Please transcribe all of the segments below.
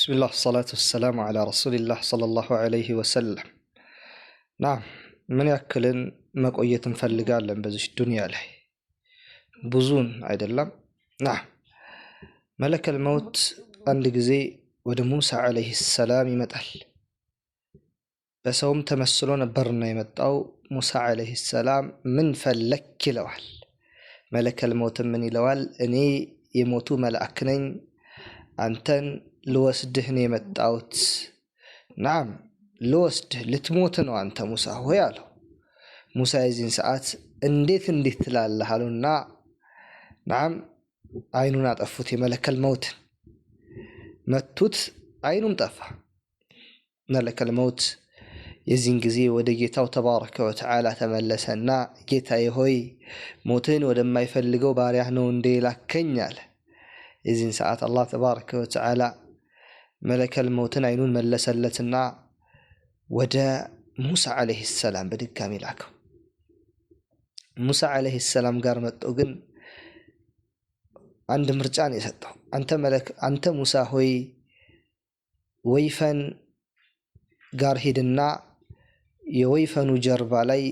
بسم الله الصلاة والسلام على رسول الله صلى الله عليه وسلم. نعم من يأكلن مقوية فلقالن بزش الدنيا له بوزون عيد الله. نعم ملك الموت عندك زي ود موسى عليه السلام يمتعل بسوم تمثلون برنا يمتعو موسى عليه السلام من فلك لوال ملك الموت من لوال اني يموتو ملأكنين አንተን ልወስድህ ነው የመጣሁት نعم ልወስድህ ልትሞት ነው አንተ ሙሳ ሆይ አለው ሙሳ የዚህን ሰዓት እንዴት ትላለህ አሉና نعم አይኑን አጠፉት የመለከል መውት መቱት አይኑም ጠፋ መለከል መውት የዚህን ጊዜ ወደ ጌታው ተባረከ ወተዓላ ተመለሰና ጌታዬ ሆይ ሞትን ወደማይፈልገው ባሪያህ ነው እንደ ላከኝ አለ إذن ساعات الله تبارك وتعالى ملك الموت عينون ملسلتنا ودا موسى عليه السلام بدك كاملاك موسى عليه السلام قارمت أجن عند مرجان يسده أنت ملك أنت موسى هوي ويفن قارهدنا يويفن جرب علي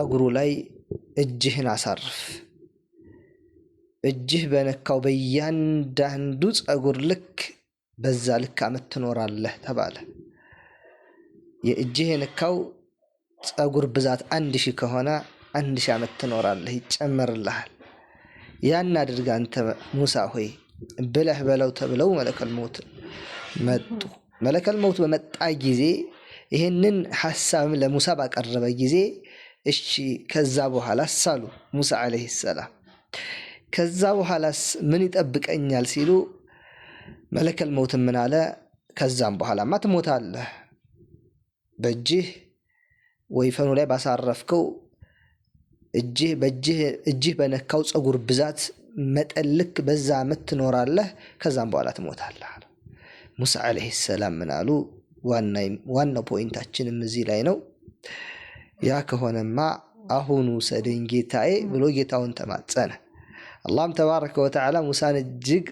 أقرو لي الجهن عصرف እጅህ በነካው በእያንዳንዱ ጸጉር ልክ በዛ ልክ አመት ትኖራለህ ተባለ የእጅህ የነካው ጸጉር ብዛት 1000 ከሆነ 1000 አመት ትኖራለህ ይጨመርልሃል ያን አድርጋ አንተ ሙሳ ሆይ ብለህ በለው ተብለው መለከል ሞት መጡ መለከል ሞት በመጣ ጊዜ ይሄንን ሐሳብ ለሙሳ ባቀረበ ጊዜ እሺ ከዛ በኋላ ሳሉ ሙሳ አለይሂ ሰላም ከዛ በኋላስ ምን ይጠብቀኛል ሲሉ መለከል ሞት ምን አለ ከዛም በኋላማ ትሞታለህ በእጅህ ወይፈኑ ላይ ባሳረፍከው እጅህ በነካው ጸጉር ብዛት መጠልክ በዛ አመት ትኖራለህ ከዛም በኋላ ትሞታለህ ሙሳ አለይሂ ሰላም ምን አሉ ዋናው ፖይንታችንም እዚህ ላይ ነው ያ ከሆነማ አሁኑ ሰደኝ ጌታዬ ብሎ ጌታውን ተማጸነ الله تبارك وتعالى موسى እጅግ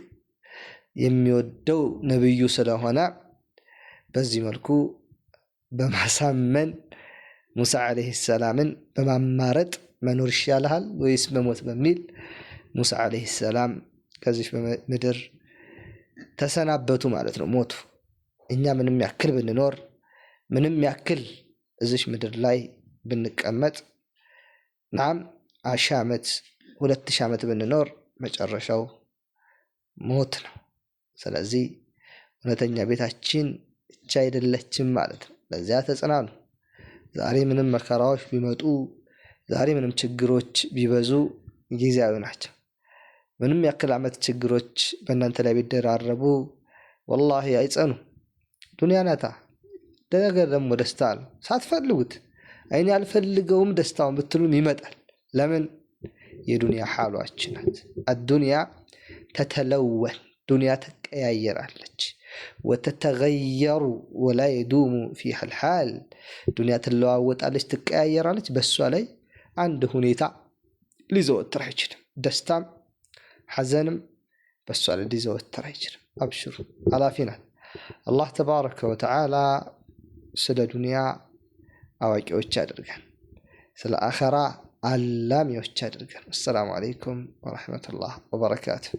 የሚወደው ነብዩ ስለሆነ በዚህ መልኩ በማሳመን ሙሳ አለይሂ ሰላምን በማማረጥ መኖር ይሻላል ወይስ በሞት በሚል ሙሳ አለይሂ ሰላም ከዚህ በምድር ተሰናበቱ ማለት ነው ሞቱ እኛ ምንም ያክል ብንኖር ምንም ያክል እዚህ ምድር ላይ ብንቀመጥ ናም 10 አመት 2000 አመት ብንኖር መጨረሻው ሞት ነው ስለዚህ እውነተኛ ቤታችን እቻ አይደለችም ማለት ነው ለዚያ ተጽናኑ ዛሬ ምንም መከራዎች ቢመጡ ዛሬ ምንም ችግሮች ቢበዙ ጊዜያዊ ናቸው ምንም ያክል አመት ችግሮች በእናንተ ላይ ቢደራረቡ والله አይጸኑ ዱንያ ናታ ነገር ደግሞ ደስታ ነው ሳትፈልጉት አይኔ አልፈልገውም ደስታውን ብትሉም ይመጣል ለምን የዱንያ حالዋችናት الدنيا تتلون دنيا تتغيرالች وتتغير ولا يدوم فيها الحال دنيا تلواወጣለች ትቀያየራለች በሷ ላይ አንድ ሁኔታ ሊዘወትር አይችልም ደስታም ሐዘንም በሷ ላይ ሊዘወትር አይችልም አብሽሩ አላፊና الله تبارك وتعالى ስለ ዱንያ አዋቂዎች ያደርጋል ስለ አኺራ علام يوشادركن السلام عليكم ورحمة الله وبركاته.